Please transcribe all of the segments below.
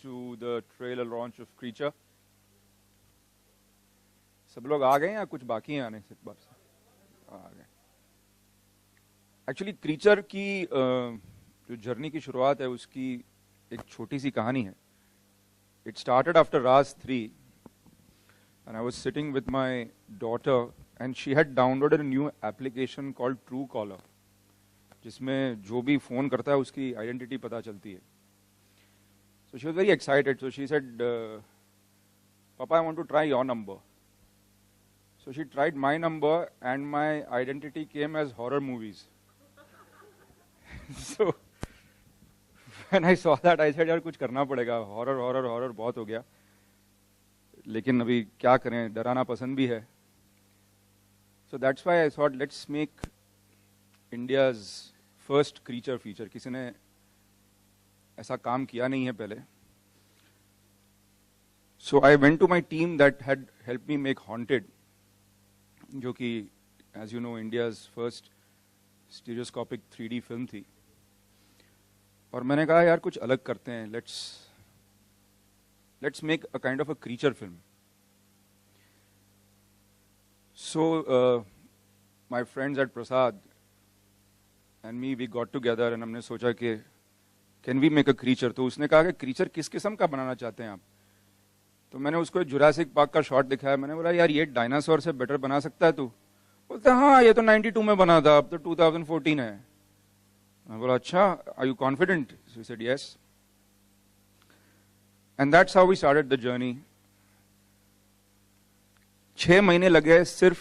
to the trailer launch of Creature. सब लोग आ गए या कुछ बाकी हैं आने से? बार से आ गए. एक्चुअली क्रीचर की जो जर्नी की शुरुआत है उसकी एक छोटी सी कहानी है. It started after Raz 3 and I was sitting with my daughter and she had downloaded a new application called Truecaller, जिसमें जो भी फोन करता है उसकी आइडेंटिटी पता चलती है. So she was very excited. So she said, Papa, I want to try your number. So she tried my number and my identity came as horror movies. So when I saw that, I said, यार कुछ करना पड़ेगा. Horror बहुत हो गया. लेकिन अभी क्या करें, डराना पसंद भी है. So that's why I thought, let's make India's first creature feature. किसी ने ऐसा काम किया नहीं है पहले. So I went to my team that had helped me make Haunted, जो कि as you know India's first stereoscopic 3D film थी. और मैंने कहा यार कुछ अलग करते हैं. Let's make a kind of a creature film. So my friends at Prasad and me, we got together and हमने सोचा कि can we make a creature? तो उसने कहा कि creature किस किस्म का बनाना चाहते हैं आप? तो मैंने उसको एक जुरासिक पार्क का शॉट दिखाया. मैंने बोला यार ये डायनासोर से बेटर बना सकता है तू? बोलते हाँ ये तो 92 में बना था, अब तो 2014 है. मैं बोला अच्छा, are you confident? So he said yes. And that's how we started the journey. 6 महीने लगे सिर्फ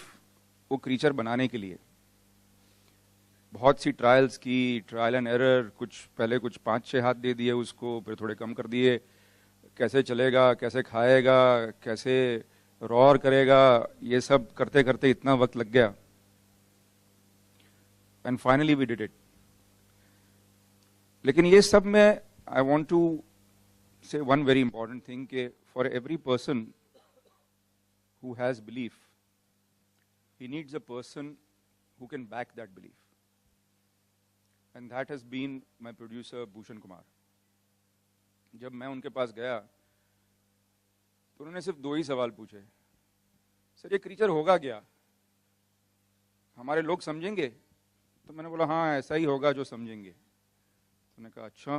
वो क्रीचर बनाने के लिए. बहुत सी ट्रायल्स की, ट्रायल एंड एरर. पहले कुछ 5-6 हाथ दे दिए उसको, फिर थोड़े कम कर दिए. कैसे चलेगा, कैसे खाएगा, कैसे रॉर करेगा, ये सब करते करते इतना वक्त लग गया. And finally we did it. लेकिन ये सब में I want to say one very important thing कि for every person who has belief, he needs a person who can back that belief. And that has been my producer Bhushan Kumar. जब मैं उनके पास गया तो उन्होंने सिर्फ 2 ही सवाल पूछे. सर ये क्रीचर होगा क्या, हमारे लोग समझेंगे? तो मैंने बोला हाँ ऐसा ही होगा जो समझेंगे. तो उन्होंने कहा अच्छा,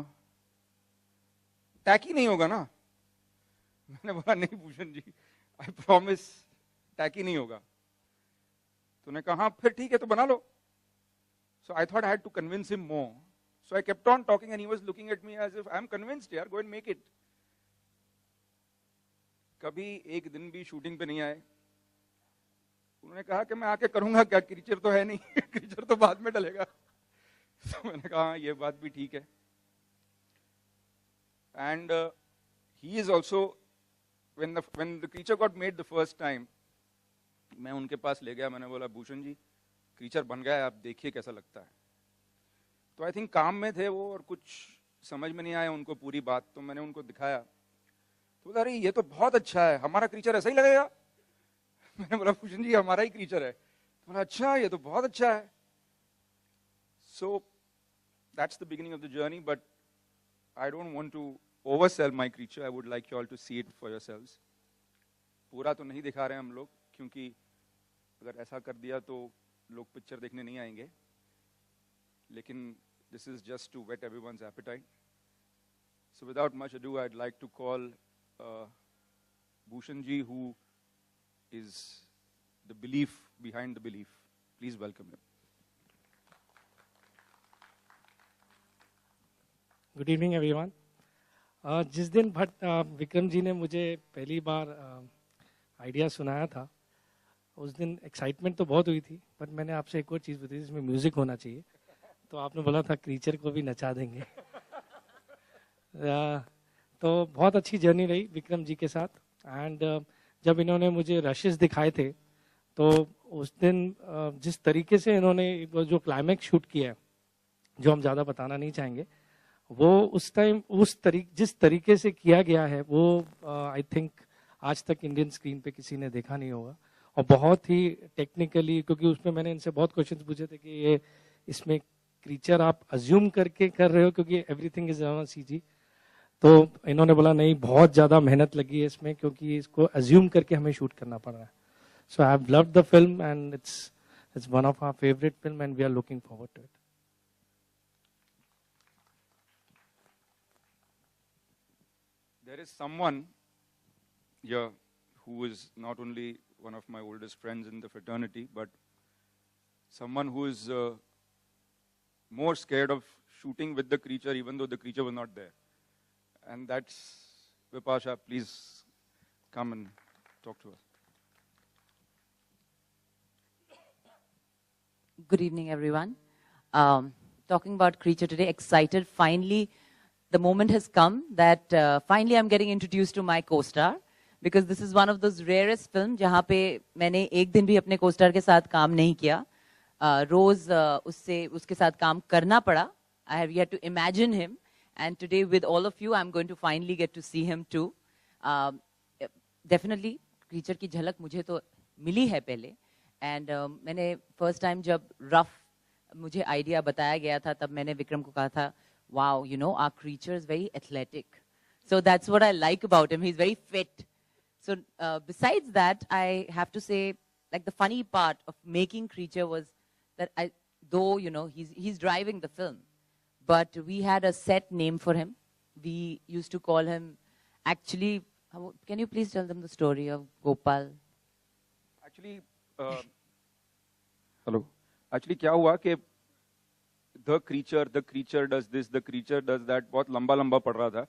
टैकी नहीं होगा ना? मैंने बोला नहीं Bhushan ji, I promise tacky नहीं होगा. तो उन्होंने कहा हाँ फिर ठीक है तो बना लो. So I thought I had to convince him more. So I kept on talking and he was looking at me as if I'm convinced, yaar, go and make it. कभी एक दिन भी शूटिंग पे नहीं आए. उन्होंने कहा कि मैं आके करूंगा क्या, क्रीचर तो है नहीं. क्रीचर तो बाद में डलेगा. तो मैंने कहा ये बात भी ठीक है. And he is also, when the creature got made the first time, मैं उनके पास ले गया. मैंने बोला भूषण जी क्रीचर बन गया है, आप देखिए कैसा लगता है. तो आई थिंक काम में थे वो और कुछ समझ में नहीं आया उनको पूरी बात. तो मैंने उनको दिखाया तो बोला अरे ये तो बहुत अच्छा है, हमारा क्रीचर ऐसा ही लगेगा. मैंने बोला भूषण जी हमारा ही क्रीचर है. तो बोला अच्छा ये तो बहुत अच्छा है. So that's the beginning of the journey. But I don't want to oversell my creature. I would like you all to see it for yourselves. पूरा तो नहीं दिखा रहे हम लोग, क्योंकि अगर ऐसा कर दिया तो लोग पिक्चर देखने नहीं आएंगे. लेकिन this is just to whet everyone's appetite. So without much ado, I'd like to call Bhushan ji, who is the belief behind the belief. Please welcome him. Good evening, everyone. जिस दिन भट्ट विक्रम जी ने मुझे पहली बार idea सुनाया था, उस दिन excitement तो बहुत हुई थी. बट मैंने आपसे एक और चीज़ बताई जिसमें म्यूजिक होना चाहिए. तो आपने बोला था क्रीचर को भी नचा देंगे. तो बहुत अच्छी जर्नी रही विक्रम जी के साथ. एंड जब इन्होंने मुझे रशेस दिखाए थे तो उस दिन जिस तरीके से इन्होंने जो क्लाइमैक्स शूट किया है, जो हम ज़्यादा बताना नहीं चाहेंगे, वो उस टाइम जिस तरीके से किया गया है वो आई थिंक आज तक इंडियन स्क्रीन पे किसी ने देखा नहीं होगा. और बहुत ही टेक्निकली, क्योंकि उसमें मैंने इनसे बहुत क्वेश्चंस पूछे थे कि ये इसमें क्रीचर आप अज्यूम करके कर रहे हो क्योंकि एवरीथिंग इज ऑन सीजी. तो इन्होंने बोला नहीं, बहुत ज़्यादा मेहनत लगी है इसमें, क्योंकि इसको अज्यूम करके हमें शूट करना पड़ रहा है. So I have loved the film and it's one of our favorite film and we are looking forward to it. There is someone here who is not only one of my oldest friends in the fraternity, but someone who is more scared of shooting with the creature even though the creature was not there. And that's Vipasha. Please come and talk to us. Good evening, everyone. Talking about Creature today, excited. Finally, the moment has come that finally I'm getting introduced to my co-star, because this is one of those rarest films जहाँ पे मैंने एक दिन भी अपने co-star के साथ काम नहीं किया. रोज उसके साथ काम करना पड़ा. I have yet to imagine him, and today with all of you, I'm going to finally get to see him too. Definitely, Creature की झलक मुझे तो मिली है पहले. एंड मैंने फर्स्ट टाइम जब रफ मुझे आइडिया बताया गया था, तब मैंने विक्रम को कहा था, wow, you know, our creature is very athletic, so that's what I like about him, he is very fit. So besides that I have to say, like the funny part of making creature was that I, though you know he is driving the film, but we had a set name for him. We used to call him, actually, can you please tell them the story of Gopal? Actually hello, actually क्या हुआ कि the creature does this, the creature does that, बहुत लंबा लंबा पड़ रहा था.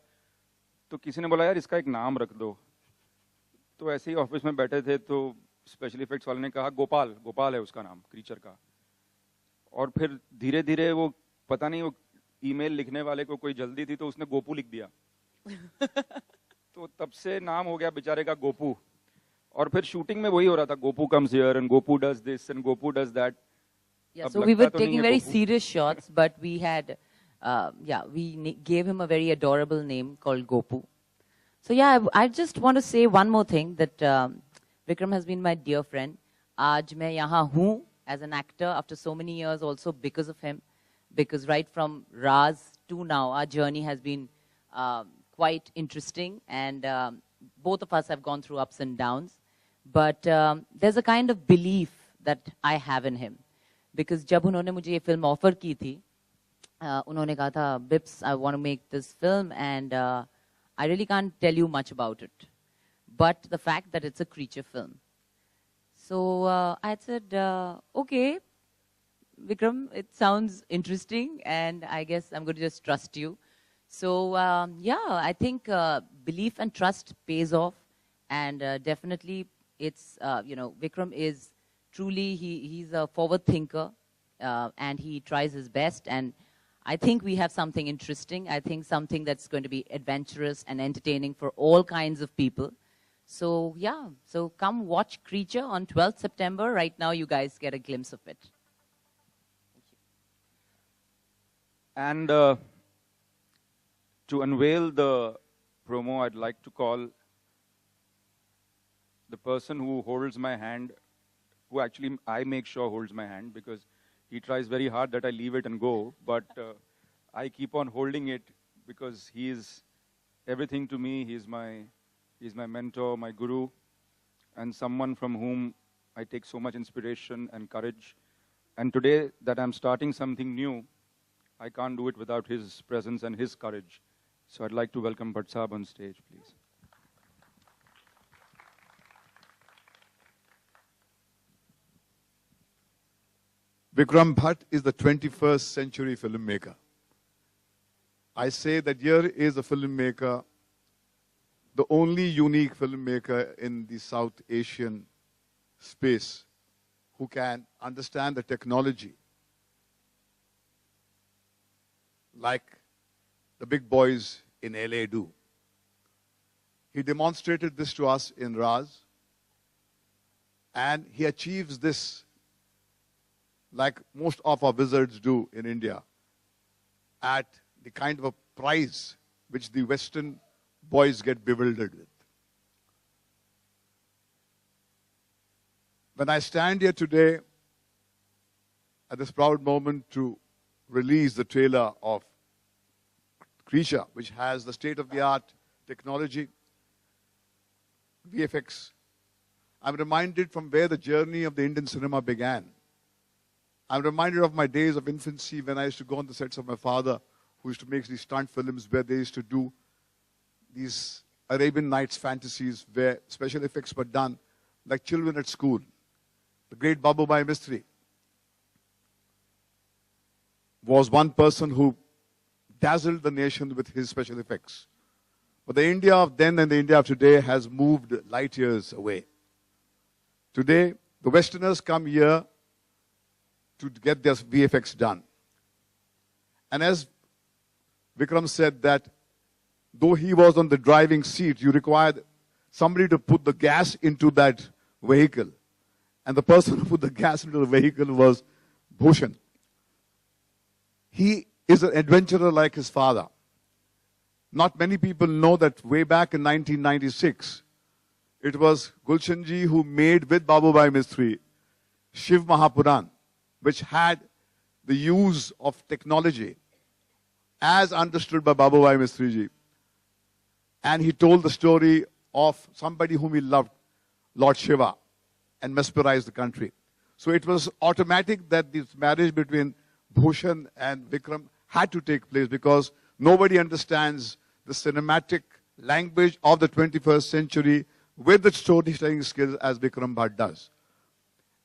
तो किसी ने बोला यार इसका एक नाम रख दो. तो ऐसे ही ऑफिस में बैठे थे तो स्पेशल इफेक्ट्स वाले ने कहा गोपाल है उसका नाम क्रीचर का. और फिर धीरे धीरे वो पता नहीं, वो ईमेल लिखने वाले को कोई जल्दी थी तो उसने गोपू लिख दिया. तो तब से नाम हो गया बेचारे का गोपू. और फिर शूटिंग में वही हो रहा था, Gopu comes here and Gopu does this and Gopu does that. Yeah, so we were taking very serious shots, but we had, we gave him a very adorable name called Gopu. So yeah, I just want to say one more thing, that Vikram has been my dear friend. आज मैं यहाँ हूँ as an actor after so many years, also because of him, because right from Raz to now, our journey has been quite interesting, and both of us have gone through ups and downs. But there's a kind of belief that I have in him. Because जब उन्होंने मुझे ये film offer की थी, उन्होंने कहा था, Bips, I want to make this film and I really can't tell you much about it, but the fact that it's a creature film. So I said, okay Vikram, it sounds interesting, and I guess I'm going to just trust you. So yeah, I think belief and trust pays off, and definitely it's Vikram is truly, he's a forward thinker, and he tries his best, and I think we have something interesting. I think something that's going to be adventurous and entertaining for all kinds of people. So yeah, so come watch Creature on 12th September. Right now you guys get a glimpse of it. And to unveil the promo, I'd like to call the person who holds my hand, who actually I make sure holds my hand, because he tries very hard that I leave it and go, but I keep on holding it because he is everything to me. He's my mentor, my guru, and someone from whom I take so much inspiration and courage. And today that I'm starting something new, I can't do it without his presence and his courage. So I'd like to welcome Bhatt Saab on stage, please. Vikram Bhatt is the 21st century filmmaker. I say that here is a filmmaker, the only unique filmmaker in the South Asian space who can understand the technology like the big boys in LA do. He demonstrated this to us in Raz, and he achieves this like most of our wizards do in India, at the kind of a price which the Western boys get bewildered with. When I stand here today at this proud moment to release the trailer of Creature, which has the state-of-the-art technology, VFX. I'm reminded from where the journey of the Indian cinema began. I'm reminded of my days of infancy when I used to go on the sets of my father, who used to make these stunt films where they used to do these Arabian Nights fantasies where special effects were done like children at school. The great Babu Bhai Mistry was one person who dazzled the nation with his special effects. But the India of then and the India of today has moved light years away. Today, the Westerners come here to get their VFX done. And as Vikram said that though he was on the driving seat, you required somebody to put the gas into that vehicle. And the person who put the gas into the vehicle was Bhushan. He is an adventurer like his father. Not many people know that way back in 1996, it was Gulshanji who made with Babu Bhai Mistry Shiv Mahapuran, which had the use of technology as understood by Babu Bhai Mistry ji. And he told the story of somebody whom he loved, Lord Shiva, and mesmerized the country. So it was automatic that this marriage between Bhushan and Vikram had to take place because nobody understands the cinematic language of the 21st century with the storytelling skills as Vikram Bhatt does.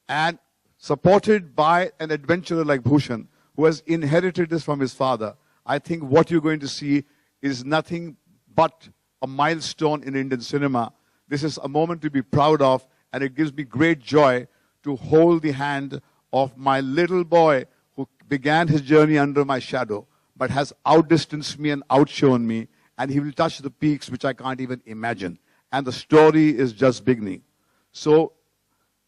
And supported by an adventurer like Bhushan, who has inherited this from his father, I think what you're going to see is nothing but a milestone in Indian cinema. This is a moment to be proud of, and it gives me great joy to hold the hand of my little boy who began his journey under my shadow, but has outdistanced me and outshone me, and he will touch the peaks which I can't even imagine. And the story is just beginning. So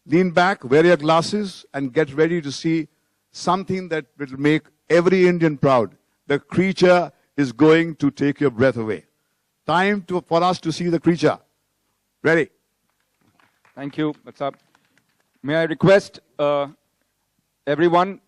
lean back, wear your glasses, and get ready to see something that will make every Indian proud. The Creature is going to take your breath away. Time for us to see The Creature. Ready? Thank you. What's up? May I request everyone